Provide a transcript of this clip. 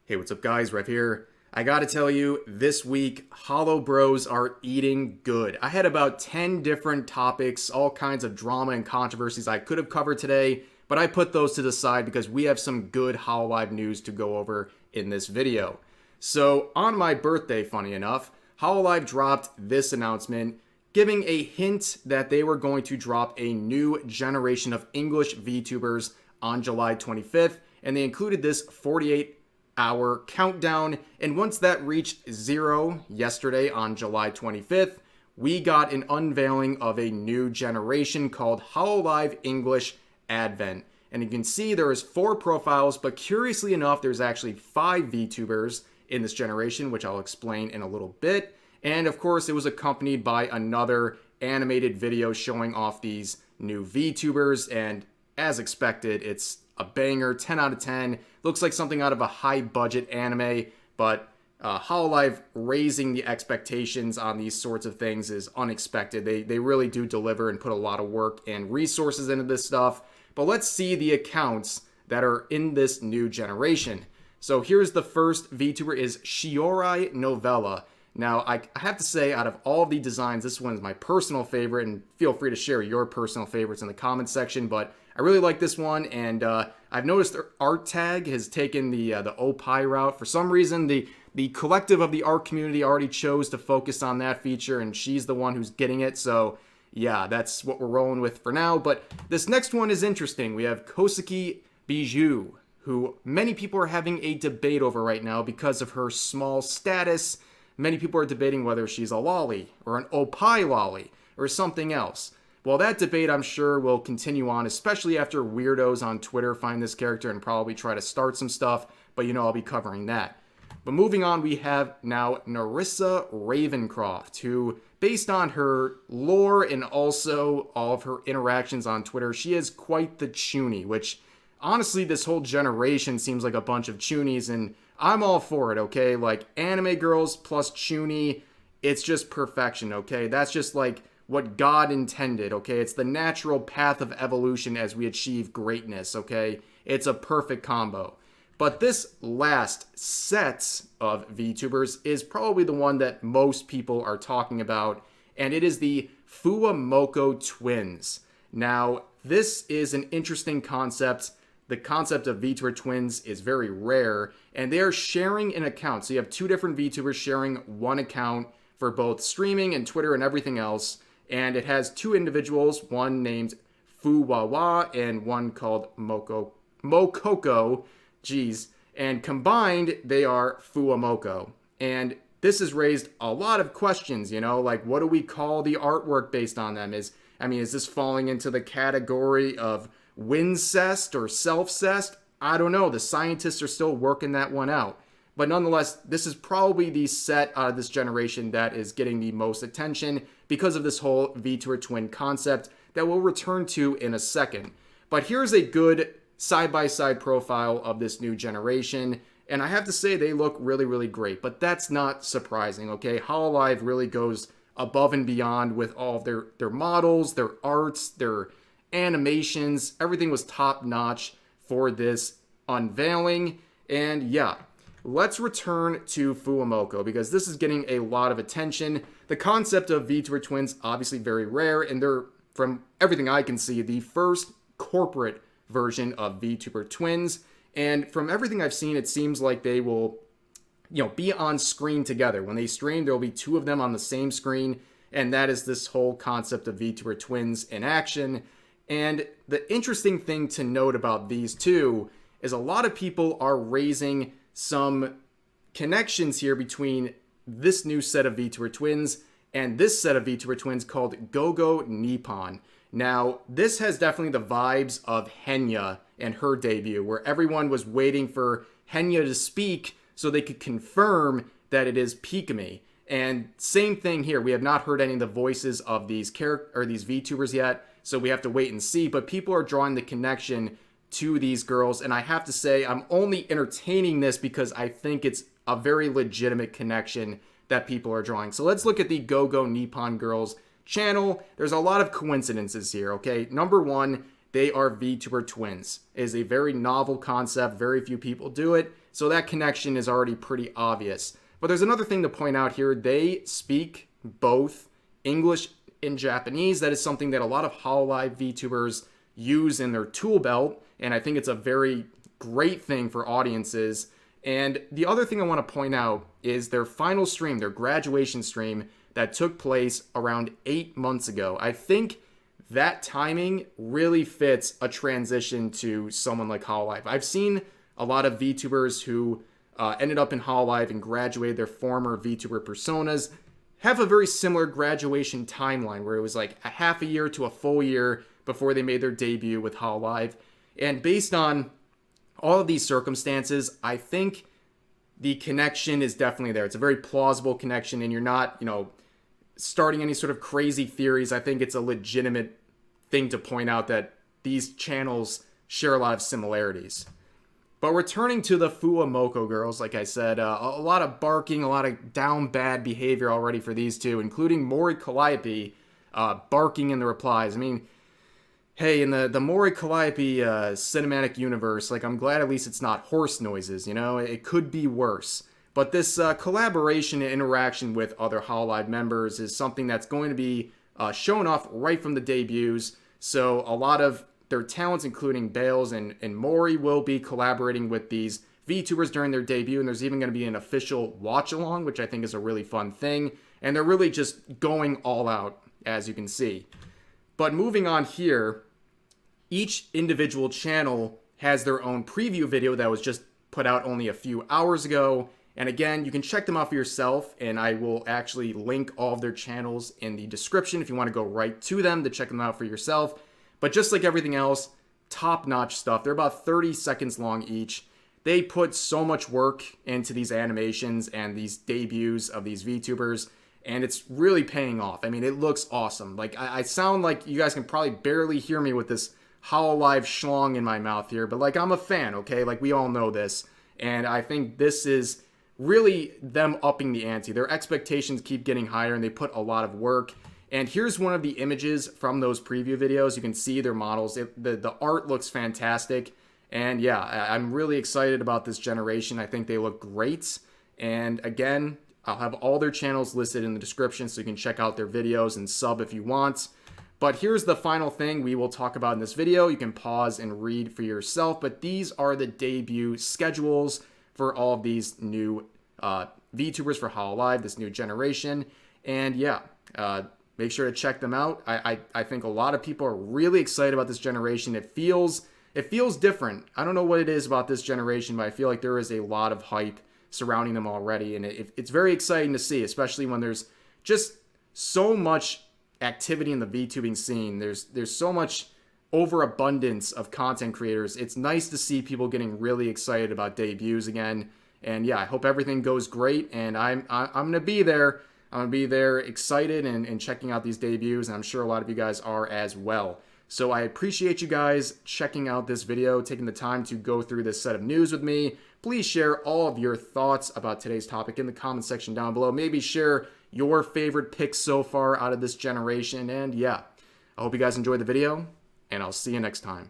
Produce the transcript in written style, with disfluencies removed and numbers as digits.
Hey, what's up guys? Rev here. I gotta tell you, this week, Hollow Bros are eating good. I had about 10 different topics, all kinds of drama and controversies I could have covered today, but I put those to the side because we have some good Hololive news to go over in this video. So, on my birthday, funny enough, Hololive dropped this announcement giving a hint that they were going to drop a new generation of English VTubers on July 25th, and they included this 48-hour countdown, and once that reached 0 yesterday on July 25th, we got an unveiling of a new generation called Hololive English Advent. And you can see there is 4 profiles, but curiously enough, there's actually 5 VTubers in this generation, which I'll explain in a little bit. And of course, it was accompanied by another animated video showing off these new VTubers, and as expected, it's a banger, 10 out of 10. Looks like something out of a high-budget anime, but Hololive raising the expectations on these sorts of things is unexpected. They really do deliver and put a lot of work and resources into this stuff. But let's see the accounts that are in this new generation. So here's the first VTuber is Shiori Novella. Now, I have to say, out of all of the designs, this one is my personal favorite, and feel free to share your personal favorites in the comments section, but I really like this one, and I've noticed their art tag has taken the OPI route. For some reason, the collective of the art community already chose to focus on that feature, and she's the one who's getting it, so yeah, that's what we're rolling with for now. But this next one is interesting. We have Koseki Bijou, who many people are having a debate over right now because of her small status. Many people are debating whether she's a lolly or an OPI lolly or something else. Well, that debate, I'm sure, will continue on, especially after weirdos on Twitter find this character and probably try to start some stuff, but you know I'll be covering that. But moving on, we have now Nerissa Ravencroft, who, based on her lore and also all of her interactions on Twitter, she is quite the chunie, which, honestly, this whole generation seems like a bunch of chunies, and I'm all for it, okay? Like, anime girls plus chunie, it's just perfection, okay? That's just like what God intended, okay? It's the natural path of evolution as we achieve greatness, okay? It's a perfect combo. But this last set of VTubers is probably the one that most people are talking about, and it is the Fuwamoco twins. Now, this is an interesting concept. The concept of VTuber twins is very rare, and they are sharing an account. So you have 2 different VTubers sharing one account for both streaming and Twitter and everything else. And it has 2 individuals, one named Fuwawa and one called Mokoko. Geez. And combined, they are Fuwamoco. And this has raised a lot of questions, you know, like what do we call the artwork based on them? Is this falling into the category of wincest or self-cest? I don't know. The scientists are still working that one out. But nonetheless, this is probably the set out of this generation that is getting the most attention because of this whole VTuber twin concept that we'll return to in a second. But here's a good side-by-side profile of this new generation, and I have to say they look really, really great. But that's not surprising, okay? Hololive really goes above and beyond with all of their models, their arts, their animations. Everything was top-notch for this unveiling. And yeah, let's return to Fuwamoco because this is getting a lot of attention. The concept of VTuber twins, obviously very rare, and they're, from everything I can see, the first corporate version of VTuber twins. And from everything I've seen, it seems like they will, be on screen together. When they stream, there will be 2 of them on the same screen, and that is this whole concept of VTuber twins in action. And the interesting thing to note about these 2 is a lot of people are raising some connections here between this new set of VTuber twins and this set of VTuber twins called Gogo Nippon. Now, this has definitely the vibes of Henya and her debut, where everyone was waiting for Henya to speak so they could confirm that it is Pikami. And same thing here. We have not heard any of the voices of these these VTubers yet, so we have to wait and see. But people are drawing the connection to these girls, and I have to say I'm only entertaining this because I think it's a very legitimate connection that people are drawing. So let's look at the Gogo Nippon girls channel. There's a lot of coincidences here, okay? Number one, they are VTuber twins. It is a very novel concept. Very few people do it. So that connection is already pretty obvious. But there's another thing to point out here. They speak both English and Japanese. That is something that a lot of Hololive VTubers use in their tool belt, and I think it's a very great thing for audiences. And the other thing I want to point out is their final stream, their graduation stream that took place around 8 months ago. I think that timing really fits a transition to someone like Hololive. I've seen a lot of VTubers who ended up in Hololive and graduated their former VTuber personas have a very similar graduation timeline where it was like a half a year to a full year before they made their debut with Hololive. And based on all of these circumstances, I think the connection is definitely there. It's a very plausible connection, and you're not, starting any sort of crazy theories. I think it's a legitimate thing to point out that these channels share a lot of similarities. But returning to the Fuwamoco girls, like I said, a lot of barking, a lot of down bad behavior already for these two, including Mori Calliope barking in the replies. I mean, hey, in the Mori Calliope cinematic universe, like, I'm glad at least it's not horse noises, It could be worse. But this collaboration and interaction with other Hololive members is something that's going to be shown off right from the debuts. So a lot of their talents, including Bales and Mori, will be collaborating with these VTubers during their debut, and there's even going to be an official watch-along, which I think is a really fun thing. And they're really just going all out, as you can see. But moving on here, each individual channel has their own preview video that was just put out only a few hours ago. And again, you can check them out for yourself, and I will actually link all of their channels in the description if you want to go right to them to check them out for yourself. But just like everything else, top-notch stuff. They're about 30 seconds long each. They put so much work into these animations and these debuts of these VTubers, and it's really paying off. I mean, it looks awesome. Like, I sound like you guys can probably barely hear me with this Hololive schlong in my mouth here, but, like, I'm a fan, okay? Like, we all know this. And I think this is really them upping the ante. Their expectations keep getting higher, and they put a lot of work. And here's one of the images from those preview videos. You can see their models. The art looks fantastic. And yeah, I'm really excited about this generation. I think they look great. And again, I'll have all their channels listed in the description so you can check out their videos and sub if you want. But here's the final thing we will talk about in this video. You can pause and read for yourself. But these are the debut schedules for all of these new VTubers for Hololive, this new generation. And yeah, make sure to check them out. I think a lot of people are really excited about this generation. It feels different. I don't know what it is about this generation, but I feel like there is a lot of hype surrounding them already. And it's very exciting to see, especially when there's just so much activity in the VTubing scene. There's so much overabundance of content creators. It's nice to see people getting really excited about debuts again. And yeah, I hope everything goes great. And I'm gonna be there. I'm gonna be there excited and checking out these debuts. And I'm sure a lot of you guys are as well. So I appreciate you guys checking out this video, taking the time to go through this set of news with me. Please share all of your thoughts about today's topic in the comment section down below. Maybe share your favorite picks so far out of this generation. And yeah, I hope you guys enjoyed the video, and I'll see you next time.